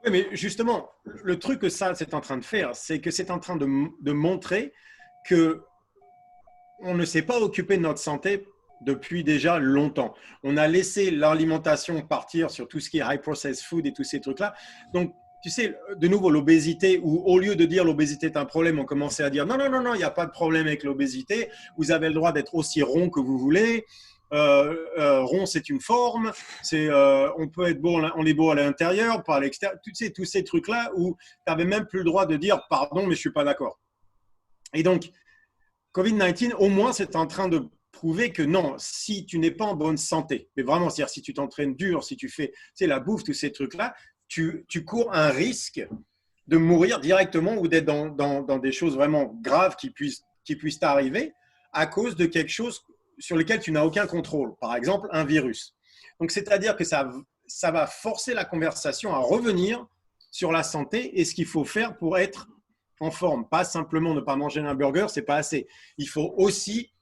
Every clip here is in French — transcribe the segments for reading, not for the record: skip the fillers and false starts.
Oui, mais justement, le truc que ça, c'est en train de faire, c'est que c'est en train de montrer que on ne s'est pas occupé de notre santé depuis déjà longtemps. On a laissé l'alimentation partir sur tout ce qui est high processed food et tous ces trucs-là. Donc, tu sais, de nouveau, l'obésité, où au lieu de dire l'obésité est un problème, on commençait à dire non, non, non, non, il n'y a pas de problème avec l'obésité. Vous avez le droit d'être aussi rond que vous voulez. Rond, c'est une forme. On peut être beau, on est beau à l'intérieur, pas à l'extérieur. Tous ces trucs-là où tu n'avais même plus le droit de dire pardon, mais je ne suis pas d'accord. Et donc, COVID-19, au moins, c'est en train de prouver que non, si tu n'es pas en bonne santé, mais vraiment, c'est-à-dire si tu t'entraînes dur, si tu fais la bouffe, tous ces trucs-là, tu cours un risque de mourir directement ou d'être dans des choses vraiment graves qui puissent t'arriver à cause de quelque chose sur lequel tu n'as aucun contrôle. Par exemple, un virus. Donc, c'est-à-dire que ça va forcer la conversation à revenir sur la santé et ce qu'il faut faire pour être en forme. Pas simplement ne pas manger un burger, c'est pas assez. Il faut aussi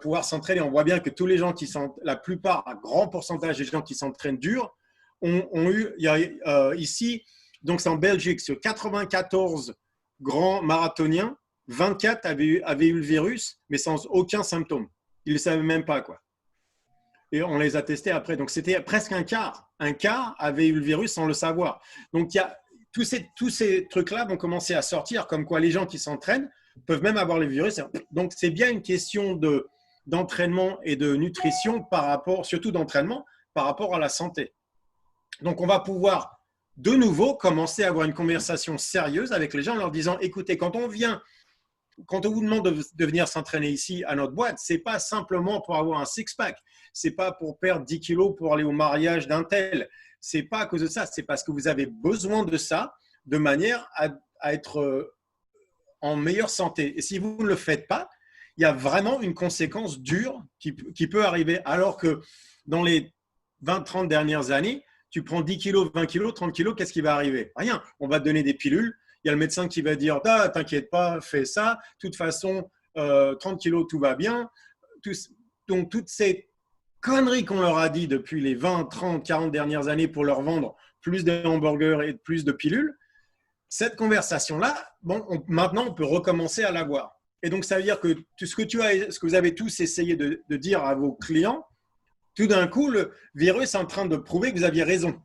pouvoir s'entraîner. On voit bien que tous les gens la plupart, un grand pourcentage des gens qui s'entraînent dur, ont eu, ici, donc c'est en Belgique, sur 94 grands marathoniens, 24 avaient eu le virus, mais sans aucun symptôme. Ils ne le savaient même pas, quoi. Et on les a testés après. Donc, c'était presque un quart. Un quart avait eu le virus sans le savoir. Donc, il y a tous ces trucs-là vont commencer à sortir, comme quoi les gens qui s'entraînent peuvent même avoir le virus. Donc, c'est bien une question d'entraînement et de nutrition surtout d'entraînement, par rapport à la santé. Donc, on va pouvoir de nouveau commencer à avoir une conversation sérieuse avec les gens en leur disant, écoutez, quand on vous demande de venir s'entraîner ici à notre boîte, ce n'est pas simplement pour avoir un six-pack, ce n'est pas pour perdre 10 kilos pour aller au mariage d'un tel, ce n'est pas à cause de ça, c'est parce que vous avez besoin de ça de manière à être en meilleure santé. Et si vous ne le faites pas, il y a vraiment une conséquence dure qui peut arriver. Alors que dans les 20-30 dernières années, tu prends 10 kilos, 20 kilos, 30 kilos, qu'est-ce qui va arriver? Rien. On va te donner des pilules. Il y a le médecin qui va dire ah, t'inquiète pas, fais ça. De toute façon, 30 kilos, tout va bien. Donc, toutes ces conneries qu'on leur a dit depuis les 20, 30, 40 dernières années pour leur vendre plus de hamburgers et plus de pilules, cette conversation-là, maintenant, on peut recommencer à l'avoir. Et donc, ça veut dire que tout ce que vous avez tous essayé de dire à vos clients, tout d'un coup, le virus est en train de prouver que vous aviez raison.